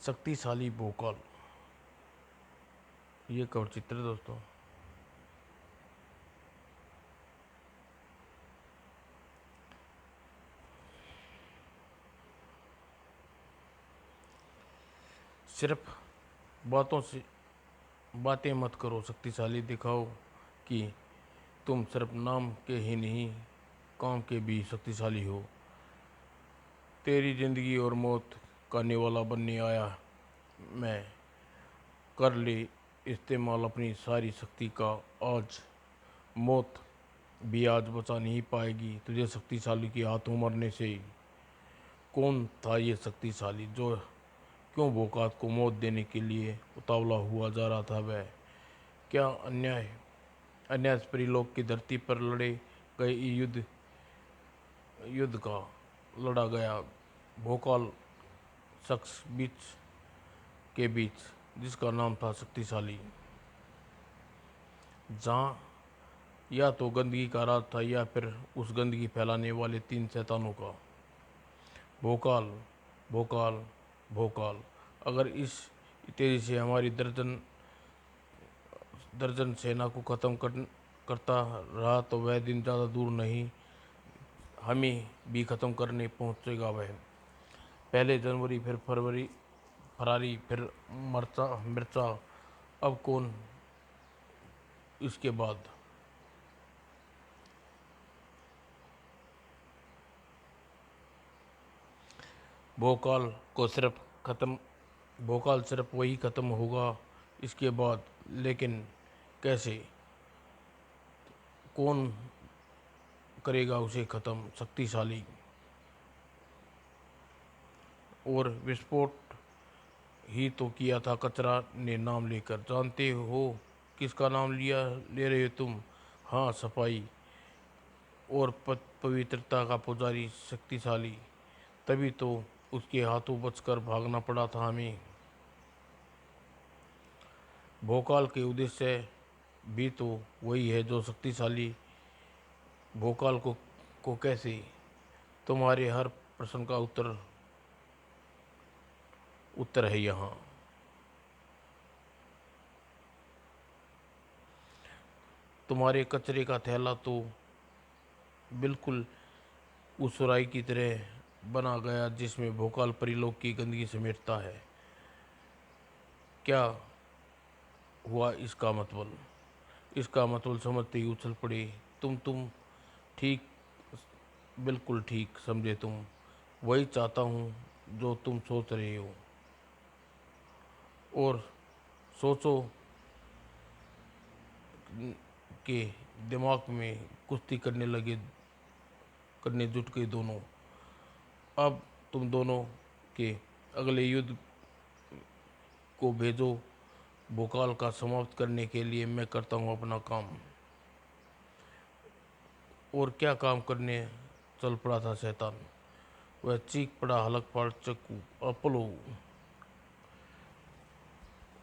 शक्तिशाली भोकाल। ये कवच चित्र है दोस्तों। सिर्फ बातों से बातें मत करो, शक्तिशाली दिखाओ कि तुम सिर्फ नाम के ही नहीं, काम के भी शक्तिशाली हो। तेरी जिंदगी और मौत का निवाला बनने आया मैं। कर ले इस्तेमाल अपनी सारी शक्ति का आज। मौत भी आज बचा नहीं पाएगी तुझे शक्तिशाली के हाथों मरने से। कौन था ये शक्तिशाली जो क्यों भोकात को मौत देने के लिए उतावला हुआ जा रहा था? वह क्या अन्याय अन्याय स्त्रीलोक की धरती पर लड़े गए युद्ध का लड़ा गया भोकाल शख्स बीच जिसका नाम था शक्तिशाली। जहाँ या तो गंदगी का राज था या फिर उस गंदगी फैलाने वाले 3 शैतानों का। भोकाल भोकाल भोकाल। अगर इस तेजी से हमारी दर्जन दर्जन सेना को करता रहा तो वह दिन ज़्यादा दूर नहीं, हमें भी ख़त्म करने पहुंचेगा वह। पहले जनवरी, फिर फरवरी, फरारी, फिर मिर्चा, अब कौन इसके बाद? भोकाल को सिर्फ खत्म भोकाल सिर्फ वही ख़त्म होगा इसके बाद, लेकिन कैसे? कौन करेगा उसे ख़त्म? शक्तिशाली। और विस्फोट ही तो किया था कचरा ने नाम लेकर। जानते हो किसका नाम ले रहे हो तुम? हाँ, सफाई और पवित्रता का पुजारी शक्तिशाली। तभी तो उसके हाथों बचकर भागना पड़ा था हमें। भोकाल के उद्देश्य भी तो वही है जो शक्तिशाली। भोकाल को कैसे? तुम्हारे हर प्रश्न का उत्तर है यहाँ। तुम्हारे कचरे का थैला तो बिल्कुल उस सुराही की तरह बना गया जिसमें भोकाल परिलोक की गंदगी समेटता है। क्या हुआ इसका मतलब? इसका मतलब समझते ही उछल पड़े। तुम ठीक, बिल्कुल ठीक समझे तुम। वही चाहता हूँ जो तुम सोच रहे हो। और सोचो के दिमाग में कुश्ती करने जुट गए दोनों। अब तुम दोनों के अगले युद्ध को भेजो भोकाल का समाप्त करने के लिए। मैं करता हूँ अपना काम। और क्या काम करने चल पड़ा था शैतान? वह चीख पड़ा, हलक पड़ चक्कू अपोलो।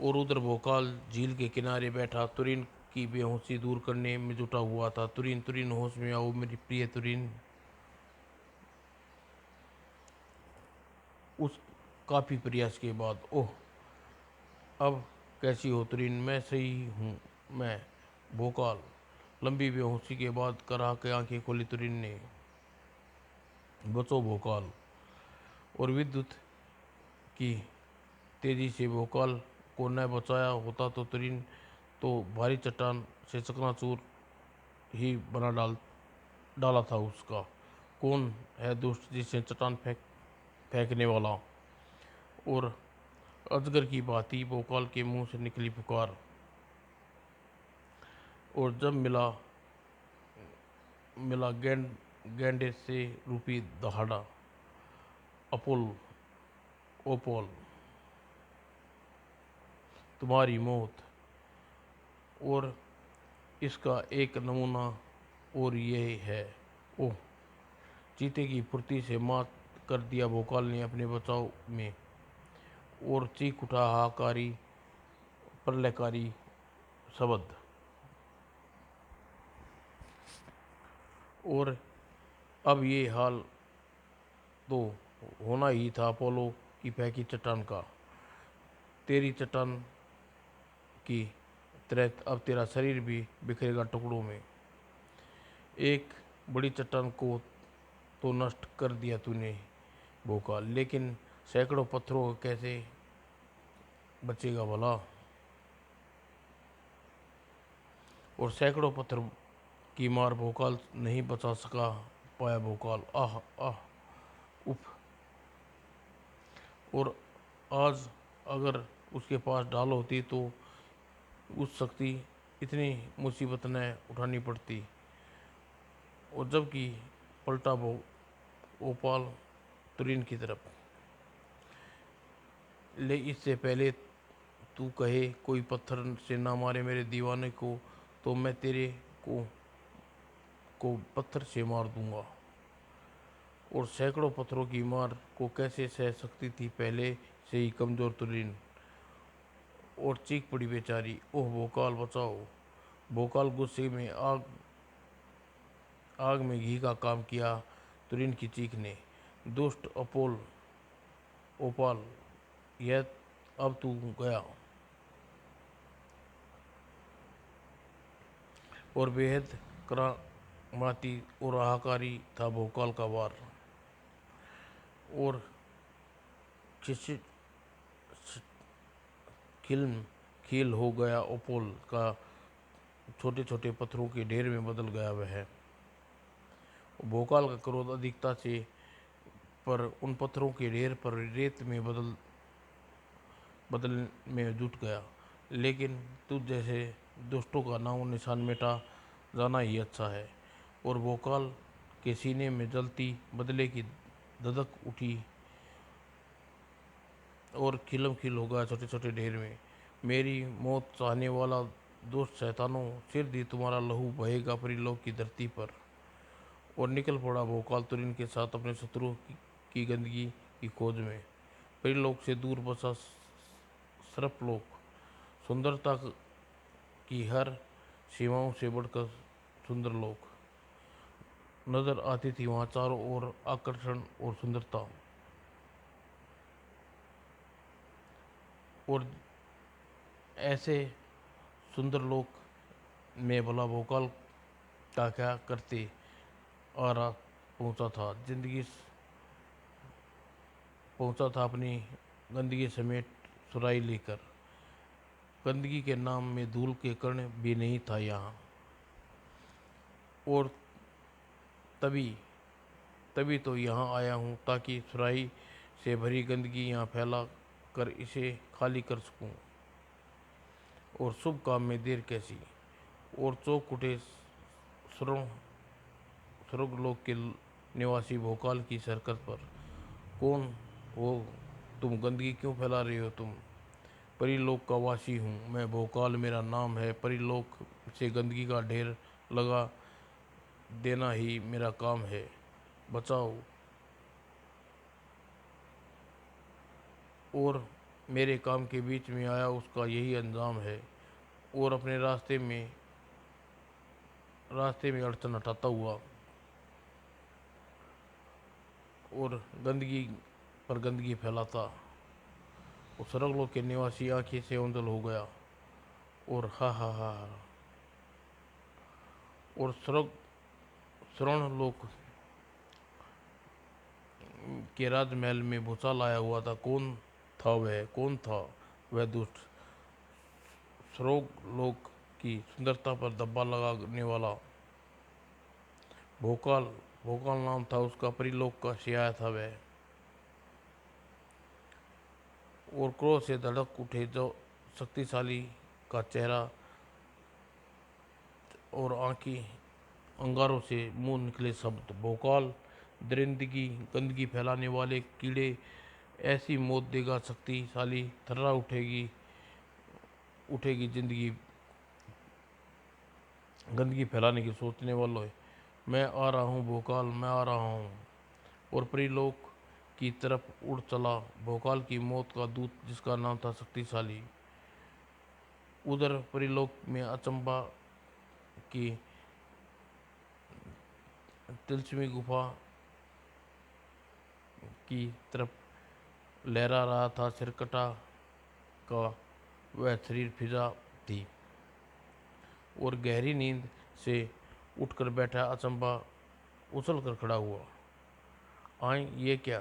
और उधर भोकाल झील के किनारे बैठा तुरीन की बेहोशी दूर करने में जुटा हुआ था। तुरीन तुरीन होश में आओ मेरी प्रिय तुरीन। उस काफ़ी प्रयास के बाद, ओह अब कैसी हो तुरीन? मैं सही हूँ मैं। भोकाल लंबी बेहोशी के बाद करा के आंखें खोली तुरीन ने। बचो भोकाल। और विद्युत की तेजी से भोकाल को न बचाया होता तो तुरीन तो भारी चट्टान से चकनाचूर ही डाला था उसका। कौन है दुष्ट जिसे चट्टान फेंकने वाला? और अजगर की भांति भोकाल के मुंह से निकली पुकार। और जब मिला मिला गैंडे से रूपी दहाड़ा। अपोल ओपोल तुम्हारी मौत। और इसका एक नमूना और यह है। ओह, चीते की फुर्ती से मात कर दिया भोकाल ने अपने बचाव में। और चीख उठा हाहाकारी प्रलयकारी शब्द। और अब ये हाल तो होना ही था अपोलो की फेंकी चट्टान का। तेरी चट्टान की तरह अब तेरा शरीर भी बिखरेगा टुकड़ों में। एक बड़ी चट्टान को तो नष्ट कर दिया तूने भोकाल, लेकिन सैकड़ों पत्थरों को कैसे बचेगा भला? और सैकड़ों पत्थर की मार भोकाल नहीं बचा सका पाया भोकाल। आह आह उफ। और आज अगर उसके पास ढाल होती तो उस शक्ति इतनी मुसीबत न उठानी पड़ती। और जबकि पलटा भोपाल तुरीन की तरफ। ले इससे पहले तू कहे कोई पत्थर से ना मारे मेरे दीवाने को, तो मैं तेरे को को पत्थर से मार दूंगा। और सैकड़ों पत्थरों की मार को कैसे सह सकती थी पहले से ही कमजोर तुरीन। और चीख पड़ी बेचारी, ओह भोकाल बचाओ। भोकाल गुस्से में आग आग में घी का काम किया तुरीन की चीख ने। दुष्ट ओपाल, यह अब तू गया। और बेहद करामाती और हाहाकारी था भोकाल का वार। और खिल खील हो गया ओपोल का, छोटे छोटे पत्थरों के ढेर में बदल गया वह। भोकाल का क्रोध अधिकता से पर उन पत्थरों के ढेर पर रेत में बदल में जुट गया। लेकिन तुझ जैसे दुष्टों का नामो निशान मिटा जाना ही अच्छा है। और भोकाल के सीने में जलती बदले की धधक उठी और खिलम खिल हो गया छोटे छोटे ढेर में। मेरी मौत चाहने वाला दुष्ट शैतानों, सिर दी तुम्हारा लहू बहेगा परिलोक की धरती पर। और निकल पड़ा भोकाल तुरीन के साथ अपने शत्रु की गंदगी की खोज में। परिलोक से दूर बसा सर्पलोक, सुंदरता की हर सीमाओं से बढ़कर सुंदर लोक नजर आती थी वहां चारों ओर आकर्षण और सुंदरता। और ऐसे सुंदर लोक में भला भोकाल का क्या करते आ रहा पहुंचा था अपनी गंदगी समेत सुराई लेकर। गंदगी के नाम में धूल के कण भी नहीं था यहाँ। और तभी तभी तो यहाँ आया हूँ ताकि सुराही से भरी गंदगी यहाँ फैला कर इसे खाली कर सकूँ। और शुभ काम में देर कैसी। और चौक उठे स्वर्गलोक के निवासी भोकाल की सरकत पर। कौन हो तुम? गंदगी क्यों फैला रहे हो तुम? परिलोक का वासी हूँ मैं भोकाल, मेरा नाम है। परिलोक से गंदगी का ढेर लगा देना ही मेरा काम है। बचाओ। और मेरे काम के बीच में आया उसका यही अंजाम है। और अपने रास्ते में अड़चन हटाता हुआ और गंदगी पर गंदगी फैलाता। और स्वर्गलोक के निवासी आंखें से ओंझल हो गया। और हा हा हा हा। और स्वर्ण लोक के राजमहल में भूचाल आया हुआ था। कौन था वह दुष्ट स्वर्ग लोक की सुंदरता पर धब्बा लगाने वाला? भोकाल भोकाल नाम था उसका, परिलोक का सियाया था वह। और क्रोध से धड़क उठे जो शक्तिशाली का चेहरा और आंखें अंगारों से मुंह निकले शब्द, भोकाल दरिंदगी गंदगी फैलाने वाले कीड़े, ऐसी मौत देगा शक्तिशाली, थर्रा उठेगी जिंदगी गंदगी फैलाने की सोचने वालों। मैं आ रहा हूँ भोकाल, मैं आ रहा हूँ। और परिलोक की तरफ उड़ चला भोकाल की मौत का दूत, जिसका नाम था शक्तिशाली। उधर परिलोक में अचंबा की तिलस्मी गुफा की तरफ लहरा रहा था सिरकटा का वह शरीर फिजा थी। और गहरी नींद से उठकर बैठा अचंबा उछल कर खड़ा हुआ। आए ये क्या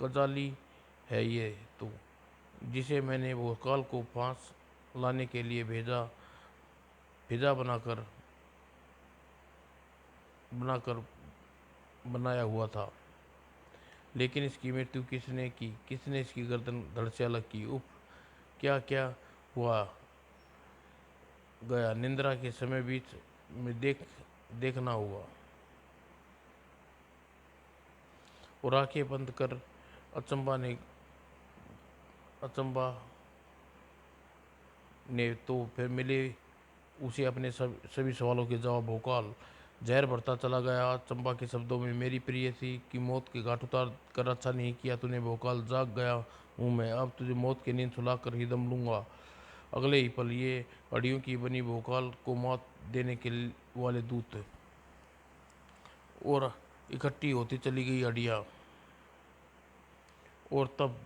कजाली है ये तो, जिसे मैंने भोकाल को फांस लाने के लिए भेजा फिजा बनाकर बनाकर बनाया हुआ था। लेकिन इसकी मृत्यु किसने की, किसने इसकी गर्दन धड़ से अलग की। उफ, क्या क्या हुआ गया। निंद्रा के समय बीच में देखना हुआ। और आंखें बंद कर अचंबा ने तो फिर मिले उसे अपने सभी सवालों के जवाब। भोकाल जहर भरता चला गया चंपा के शब्दों में। मेरी प्रियसी की मौत के घाट उतार कर अच्छा नहीं किया तूने भोकाल। जाग गया हूँ मैं, अब तुझे मौत की नींद सुला कर ही दम लूंगा। अगले ही पल ये हड्डियों की बनी भोकाल को मौत देने के वाले दूत और इकट्ठी होती चली गई हड्डियाँ। और तब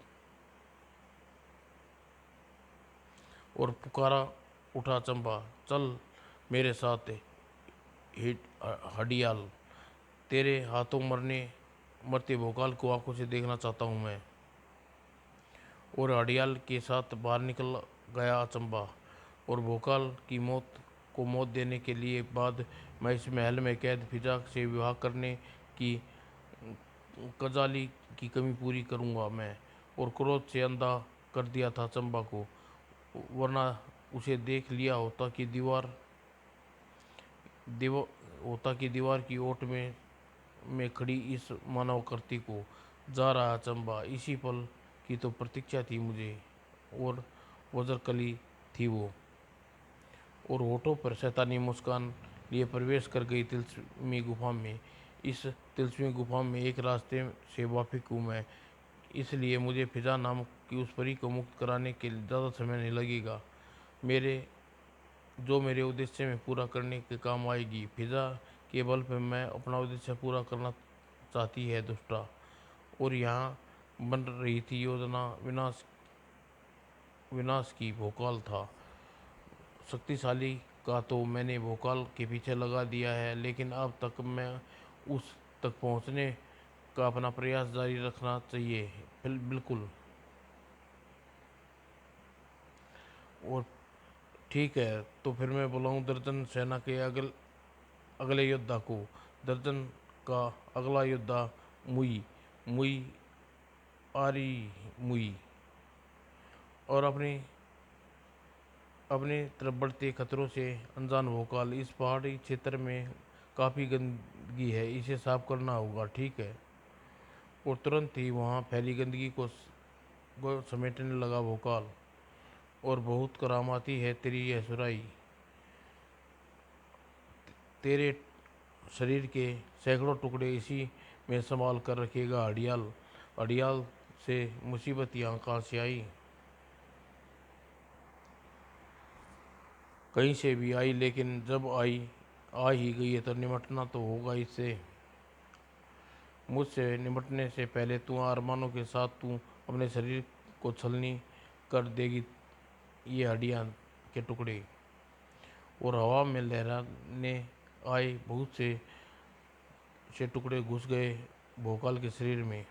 और पुकारा उठा चंपा, चल मेरे साथ हिट हडियाल, तेरे हाथों मरते भोकाल को आंखों से देखना चाहता हूँ मैं। और हडियाल के साथ बाहर निकल गया चंपा। और भोकाल की मौत देने के लिए बाद मैं इस महल में कैद फिजा से विवाह करने की कजाली की कमी पूरी करूँगा मैं। और क्रोध से अंधा कर दिया था चंपा को, वरना उसे देख लिया होता कि दीवार की ओट में खड़ी इस मानवकृति को जा रहा चंबा। इसी पल की तो प्रतीक्षा थी मुझे। और वज्रकली थी वो। और होठों पर शैतानी मुस्कान लिए प्रवेश कर गई तिलस्मी गुफा में। इस तिलस्मी गुफा में एक रास्ते से वाकिफ हूँ मैं, इसलिए मुझे फिजा नाम की उस परी को मुक्त कराने के लिए ज़्यादा समय नहीं लगेगा। मेरे उद्देश्य में पूरा करने के काम आएगी। फिजा के बल पर मैं अपना उद्देश्य पूरा करना चाहती है दुष्टा। और यहाँ बन रही थी योजना विनाश की। भोकाल था शक्तिशाली का तो मैंने भोकाल के पीछे लगा दिया है, लेकिन अब तक मैं उस तक पहुँचने का अपना प्रयास जारी रखना चाहिए। बिल्कुल। और ठीक है, तो फिर मैं बुलाऊं दर्जन सेना के अगले योद्धा को। दर्जन का अगला योद्धा मुई मुई आरी मुई। और अपने तरफ बढ़ते खतरों से अनजान भोकाल, इस पहाड़ी क्षेत्र में काफ़ी गंदगी है, इसे साफ करना होगा, ठीक है। और तुरंत ही वहाँ फैली गंदगी को समेटने लगा भोकाल। और बहुत करामाती है तेरी यह सुराई, तेरे शरीर के सैकड़ों टुकड़े इसी में संभाल कर रखेगा हडियाल। हडियाल से मुसीबत यहाँ कहाँ से आई, कहीं से भी आई, लेकिन जब आ ही गई है तो निमटना तो होगा इससे। मुझसे निमटने से पहले तू अरमानों के साथ तू अपने शरीर को छलनी कर देगी ये हड्डियाँ के टुकड़े। और हवा में लहराने आए बहुत से टुकड़े घुस गए भोकाल के शरीर में।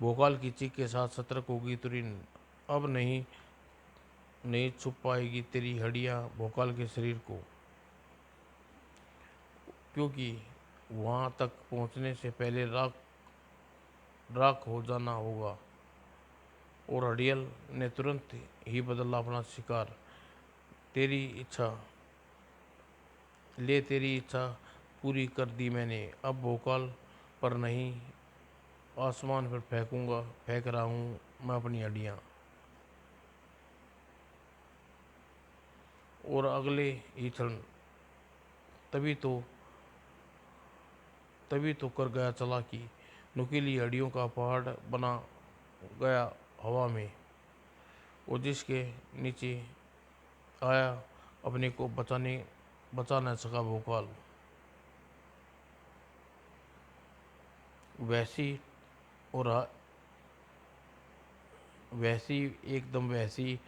भोकाल की चीख के साथ सतर्क होगी तुरीन। अब नहीं नहीं छुप पाएगी तेरी हड्डियाँ भोकाल के शरीर को, क्योंकि वहाँ तक पहुँचने से पहले राख हो जाना होगा। और हडियल ने तुरंत ही बदला अपना शिकार। तेरी इच्छा तेरी इच्छा पूरी कर दी मैंने। अब भोकाल पर नहीं, आसमान पर फेंक रहा हूँ मैं अपनी हड्डियाँ। और अगले ही क्षण तभी तो कर गया चालाकी। नुकीली हड्डियों का पहाड़ बना गया हवा में। और जिसके नीचे आया अपने को बचा न सका भोकाल। वैसी और वैसी, एकदम वैसी,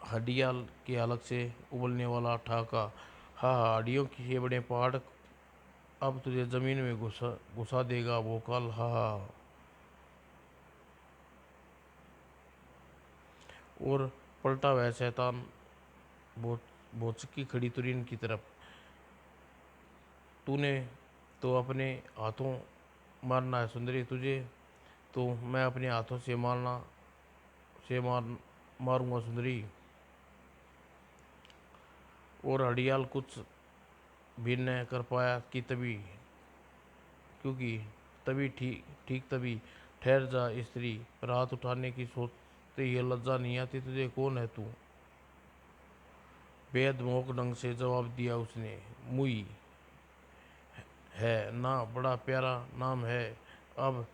हड्डियाँ के अलग से उबलने वाला ठहाका। हाँ हाँ, हड्डियों के बड़े पहाड़ अब तुझे जमीन में घुसा घुसा देगा भोकाल। हाँ हाँ। और पलटा वह शैतान भौचक्की खड़ी तुरीन की तरफ। तूने तो अपने हाथों मारना है सुंदरी, तुझे तो मैं अपने हाथों से मारूंगा सुंदरी। और हड़ियाल कुछ भी न कर पाया कि तभी, क्योंकि तभी ठीक ठीक तभी। ठहर जा स्त्री, पर हाथ उठाने की सोचते ही लज्जा नहीं आती तुझे? कौन है तू? बेहद मोहक ढंग से जवाब दिया उसने। मुई है ना, बड़ा प्यारा नाम है। अब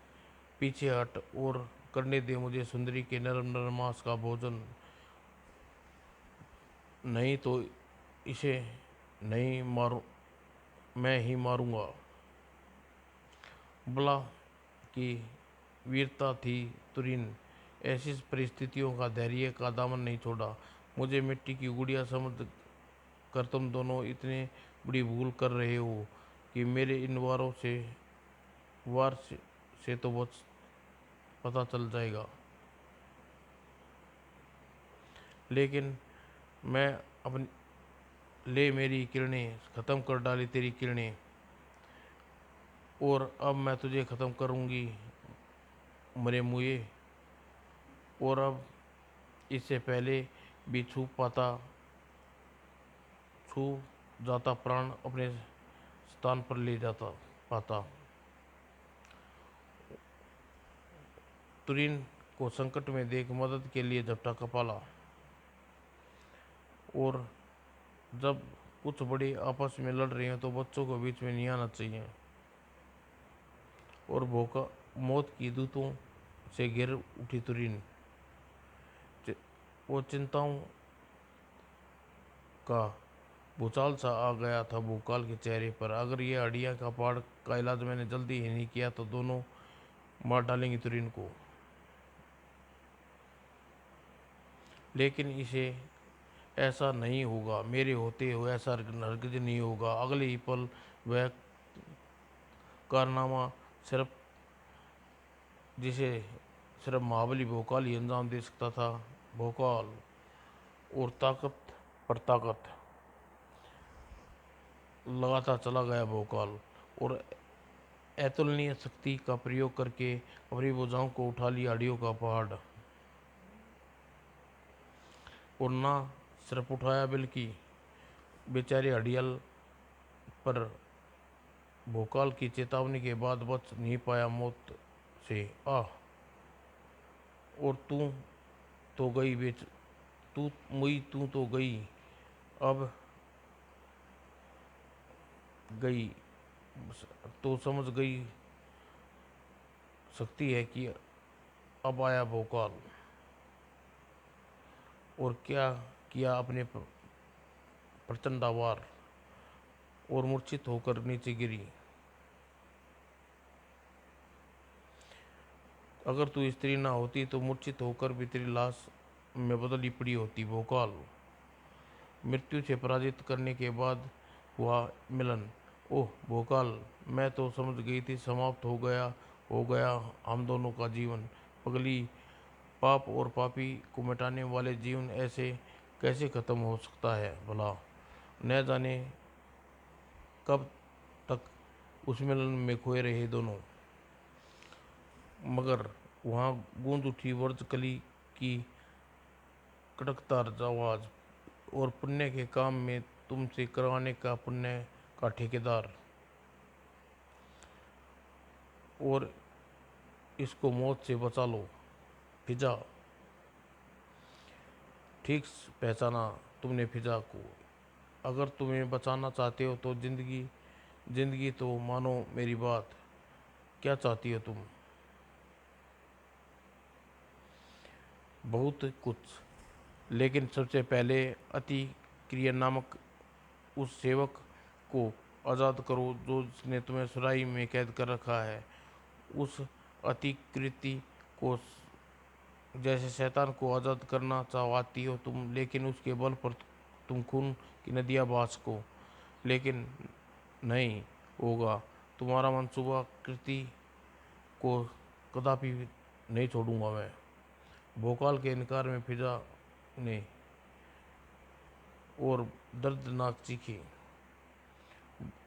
पीछे हट और करने दे मुझे सुंदरी के नरम नरम मांस का भोजन, नहीं तो इसे नहीं मारूं, मैं ही मारूंगा। बला की वीरता थी तुरीन, ऐसी परिस्थितियों का धैर्य का दामन नहीं छोड़ा। मुझे मिट्टी की गुड़िया समझ कर तुम दोनों इतने बड़ी भूल कर रहे हो कि मेरे इन वार से तो बच पता चल जाएगा। लेकिन मैं अपनी ले मेरी किरणें ख़त्म कर डाली तेरी किरणें, और अब मैं तुझे ख़त्म करूँगी मरे मुए। और अब इससे पहले भी छू जाता प्राण अपने स्थान पर ले जाता पाता। तुरीन को संकट में देख मदद के लिए झपटा कपाला। और जब कुछ बड़े आपस में लड़ रहे हैं तो बच्चों को बीच में नहीं आना चाहिए। और भोका मौत की दूतों से घिर उठी तुरीन, वो चिंताओं का भूचाल सा आ गया था भूकाल के चेहरे पर। अगर ये हड्डियाँ का पहाड़ का इलाज मैंने जल्दी ही नहीं किया तो दोनों मार डालेंगी तुरीन को। लेकिन इसे ऐसा नहीं होगा, मेरे होते हुए ऐसा हरगिज नहीं होगा। अगले ही पल वह कारनामा सिर्फ जिसे सिर्फ महाबली भोकाल ही अंजाम दे सकता था। भोकाल और ताकत पर ताकत लगाता चला गया भोकाल, और अतुलनीय शक्ति का प्रयोग करके अपनी भुजाओं को उठा लिया हड्डियों का पहाड़। और ना सिर्फ उठाया बल्कि बेचारे हडियल पर भोकाल की चेतावनी के बाद बच नहीं पाया मौत से। आह! और तो गई बेच तू तो गई, अब गई तो समझ गई सकती है कि अब आया भोकाल। और क्या किया अपने प्रचंड आवार, और मूर्छित होकर नीचे गिरी। अगर तू स्त्री ना होती तो मूर्छित होकर भी तेरी लाश में बदली पड़ी होती भोकाल। मृत्यु से पराजित करने के बाद हुआ मिलन। ओह भोकाल, मैं तो समझ गई थी समाप्त हो गया हम दोनों का जीवन। पगली, पाप और पापी को मिटाने वाले जीवन ऐसे कैसे खत्म हो सकता है भला? न जाने कब तक उस मिलन में खोए रहे दोनों। मगर वहाँ गूंज उठी वर्जकली की कड़कदार आवाज, और पुण्य के काम में तुमसे करवाने का पुण्य का ठेकेदार, और इसको मौत से बचा लो। फिजा, ठीक पहचाना तुमने फिजा को। अगर तुम्हें बचाना चाहते हो तो जिंदगी तो मानो मेरी बात। क्या चाहती हो तुम? बहुत कुछ, लेकिन सबसे पहले अति क्रिया नामक उस सेवक को आज़ाद करो जो जिसने तुम्हें सुराही में कैद कर रखा है। उस अतिकृति को जैसे शैतान को आज़ाद करना चाहती हो तुम, लेकिन उसके बल पर तुम खून की नदियाँ बहा सको, लेकिन नहीं होगा। तुम्हारा मंसूबा कृति को कदापि नहीं छोड़ूंगा मैं। भोकाल के इनकार में फिजा ने और दर्दनाक चीखी।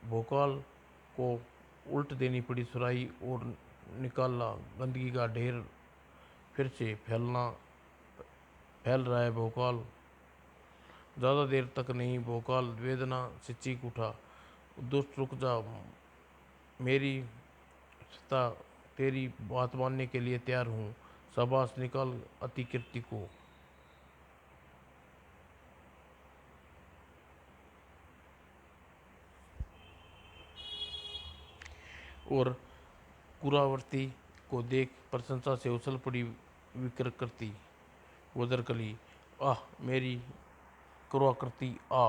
भोकाल को उल्ट देनी पड़ी सुराही और निकाला। गंदगी का ढेर फिर से फैल रहा है भोकाल। ज़्यादा देर तक नहीं। भोकाल वेदना से चीख उठा। दुष्ट रुक जा, मेरी सत्ता तेरी बात मानने के लिए तैयार हूँ। शाबाश, निकाल अतिकृति को। और कुरावर्ती को देख प्रशंसा से उछल पड़ी विकृ करती वज्रकली। आह मेरी क्रुराकृति आ।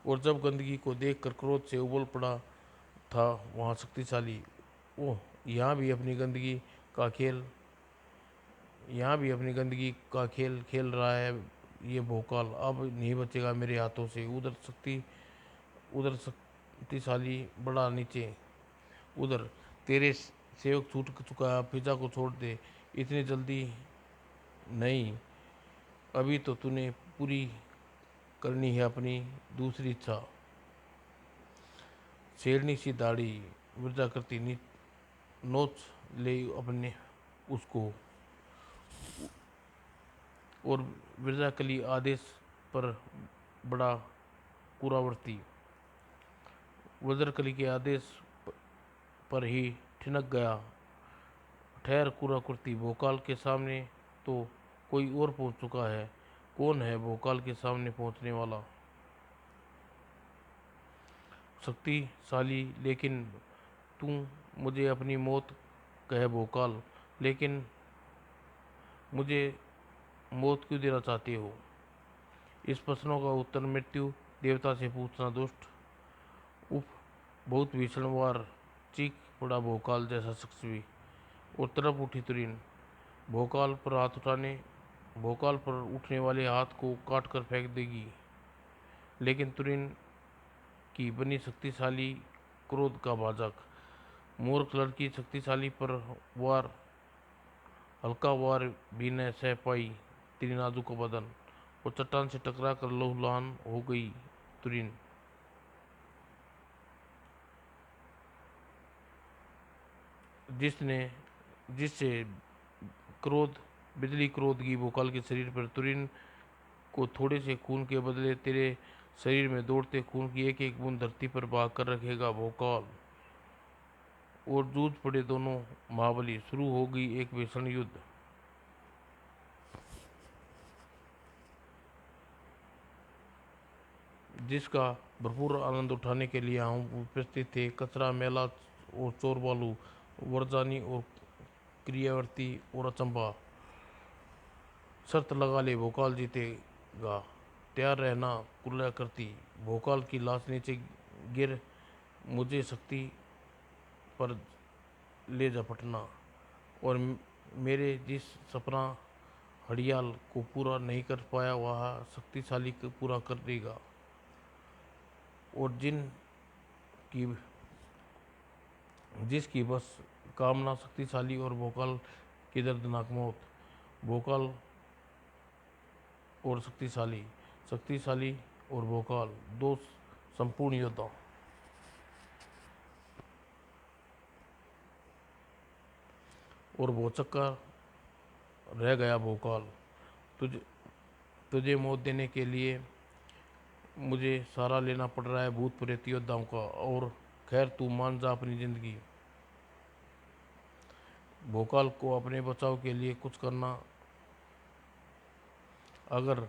और जब गंदगी को देखकर क्रोध से उबल पड़ा था वहाँ शक्तिशाली। ओह, यहाँ भी अपनी गंदगी का खेल खेल रहा है ये भोकाल। अब नहीं बचेगा मेरे हाथों से। उधर शक्तिशाली बड़ा नीचे। उधर तेरे सेवक छूट चुका है, पिता को छोड़ दे। इतनी जल्दी नहीं, अभी तो तूने पूरी करनी है अपनी दूसरी इच्छा। शेरनी सी दाढ़ी वृद्धा करती नोच ले अपने उसको। और वृद्धाकली आदेश पर बड़ा कुरावर्ती वज्रकली के आदेश पर ही ठिनक गया। ठहर कुराकृति, भोकाल के सामने तो कोई और पहुंच चुका है। कौन है भोकाल के सामने पहुंचने वाला? शक्तिशाली, लेकिन तू मुझे अपनी मौत कहे भोकाल, लेकिन मुझे मौत क्यों देना चाहते हो? इस प्रश्नों का उत्तर मृत्यु देवता से पूछना दुष्ट। उफ, बहुत भीषण वार। चीख पड़ा भोकाल जैसा शख्स भी। और तरफ उठी तुरीन। भोकाल पर उठने वाले हाथ को काट कर फेंक देगी। लेकिन तुरीन की बनी शक्तिशाली क्रोध का भाजक। मूर्ख लड़की, शक्तिशाली पर वार, हल्का वार भी न सह पाई तेरी नाजुक बदन। वो चट्टान से टकरा कर लहूलुहान हो गई तुरीन। जिससे बिजली क्रोध की भोकाल के शरीर पर। तुरीन को थोड़े से खून के बदले तेरे शरीर में दौड़ते खून की एक एक बूंद धरती पर बहा कर रखेगा भोकाल। और जूझ पड़े दोनों महाबली। शुरू हो गई एक भीषण युद्ध, जिसका भरपूर आनंद उठाने के लिए हम उपस्थित थे कचरा, मेला और चोर बालू, वरजानी और क्रियावर्ती और अचंबा। शर्त लगा ले, भोकाल जीतेगा। तैयार रहना कुल्ला करती। भोकाल की लाश नीचे गिर मुझे शक्ति पर ले झपटना। और मेरे जिस सपना हड़ियाल को पूरा नहीं कर पाया वह शक्तिशाली को पूरा कर देगा। और की जिसकी बस कामना शक्तिशाली और भोकाल की दर्दनाक मौत। भोकाल और शक्तिशाली और भोकाल, दो संपूर्ण योद्धा। और भौचक्का रह गया भोकाल। तुझे मौत देने के लिए मुझे सहारा लेना पड़ रहा है भूत प्रेत योद्धाओं का। और खैर, तू मान जा अपनी जिंदगी। भोकाल को अपने बचाव के लिए कुछ करना। अगर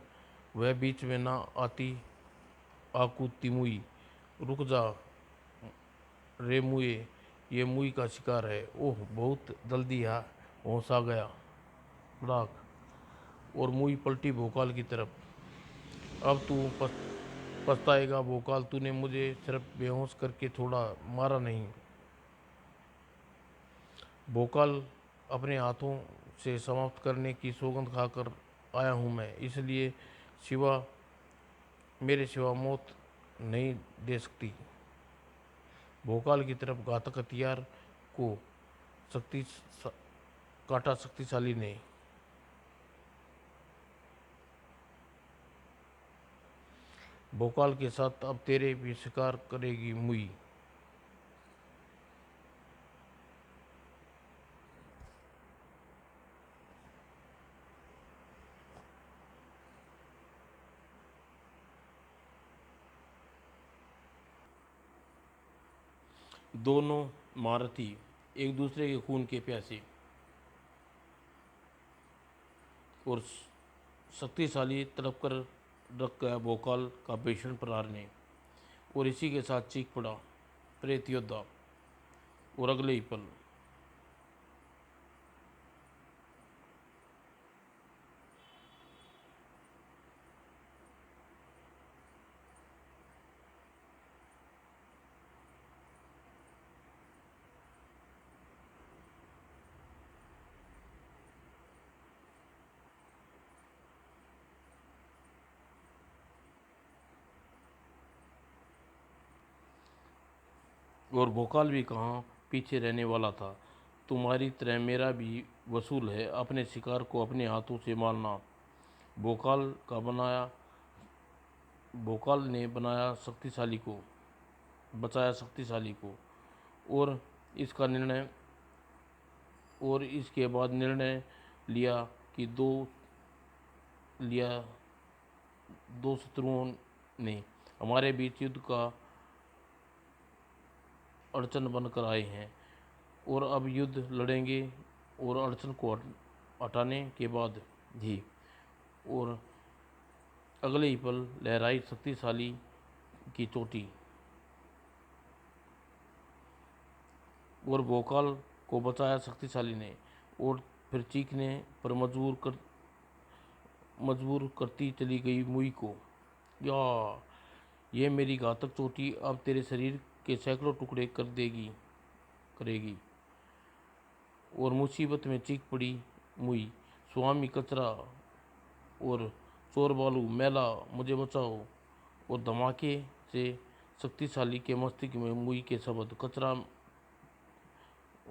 वह बीच में ना आती आकूती मुई। रुक जा रे मुए, ये मुई का शिकार है। ओह, बहुत जल्दी है, होश आ गया बड़ाक। और मुई पलटी भोकाल की तरफ। अब तू पछताएगा भोकाल, तूने मुझे सिर्फ बेहोश करके छोड़ा, मारा नहीं। भोकाल अपने हाथों से समाप्त करने की सौगंध खाकर आया हूँ मैं, इसलिए सिवा मेरे सिवा मौत नहीं दे सकती। भोकाल की तरफ घातक हथियार को शक्ति काटा शक्तिशाली ने। भोकाल के साथ अब तेरे भी शिकार करेगी मुई। दोनों महारथी एक दूसरे के खून के प्यासे और शक्तिशाली तड़प कर रख गया भोकाल का भीषण प्रहार ने, और इसी के साथ चीख पड़ा प्रेत योद्धा। और अगले ही पल और भोकाल भी कहाँ पीछे रहने वाला था। तुम्हारी तरह मेरा भी वसूल है अपने शिकार को अपने हाथों से मारना। भोकाल का बनाया भोकाल ने बनाया शक्तिशाली को बचाया शक्तिशाली को, और इसका निर्णय और इसके बाद निर्णय लिया कि लिया दो शत्रुओं ने हमारे बीच युद्ध का अड़चन बनकर आए हैं, और अब युद्ध लड़ेंगे और अड़चन को हटाने के बाद ही। और अगले ही पल लहराई शक्तिशाली की चोटी, और भोकाल को बचाया शक्तिशाली ने, और फिर चीखने पर मजबूर करती चली गई मुई को। या ये मेरी घातक चोटी अब तेरे शरीर के सैकड़ों टुकड़े करेगी। और मुसीबत में चीख पड़ी मुई, स्वामी कचरा और चोर बालू मैला मुझे बचाओ। और धमाके से शक्तिशाली के मस्तिष्क में मुई के शब्द, कचरा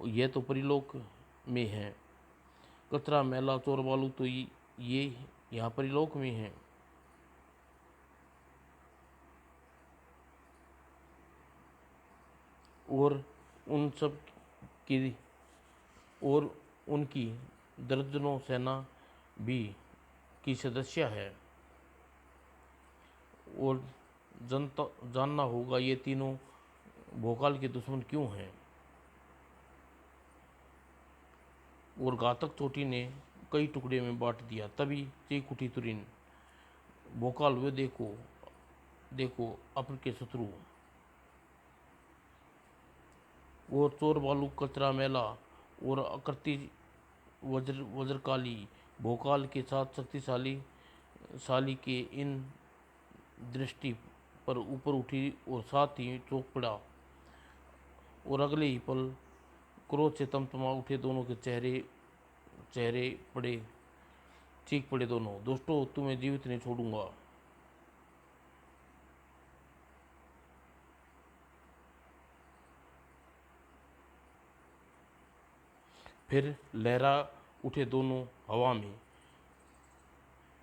यह तो परिलोक में है, कचरा मैला चोर बालू तो ये यहाँ परिलोक में है। और उन सब की और उनकी दर्जनों सेना भी की सदस्य है, और जनता जानना होगा ये तीनों भोकाल के दुश्मन क्यों हैं। और घातक चोटी ने कई टुकड़े में बांट दिया। तभी चीख उठी तुरीन, भोकाल वे देखो देखो अपन के शत्रु, वो चोर बालू कचरा मैला और आकृति वज्रकाली भोकाल के साथ शक्तिशाली शाली के इन दृष्टि पर ऊपर उठी और साथ ही चौंक पड़ा। और अगले ही पल क्रोध से तमतमा उठे दोनों के चेहरे पड़े चीख पड़े दोनों, दोस्तों तुम्हें जीवित नहीं छोड़ूंगा। फिर लहरा उठे दोनों हवा में,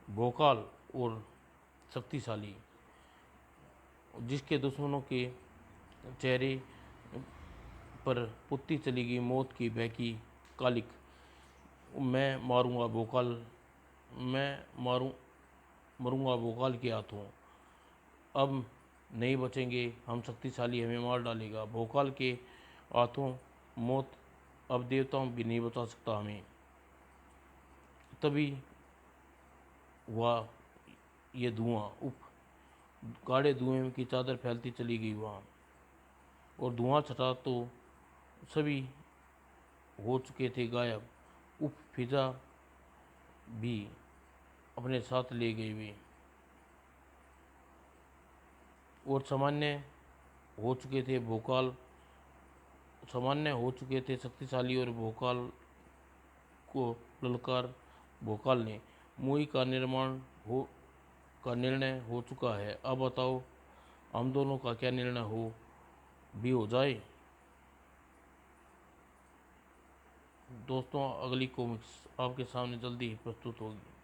भोकाल और शक्तिशाली, जिसके दुश्मनों के चेहरे पर पुतती चली गई मौत की बहकी कालिक। मैं मारूंगा भोकाल मैं मारूं मरूंगा भोकाल के हाथों, अब नहीं बचेंगे हम, शक्तिशाली हमें मार डालेगा भोकाल के हाथों, मौत अब देवताओं भी नहीं बचा सकता हमें। तभी हुआ ये धुआं, उफ, गाढ़े धुएं की चादर फैलती चली गई वहाँ, और धुआं छटा तो सभी हो चुके थे गायब। उफ, फिजा भी अपने साथ ले गए वे, और सामान्य हो चुके थे शक्तिशाली और भोकाल को ललकार भोकाल ने मूवी का निर्णय हो चुका है। अब बताओ हम दोनों का क्या निर्णय हो जाए। दोस्तों अगली कॉमिक्स आपके सामने जल्दी ही प्रस्तुत होगी।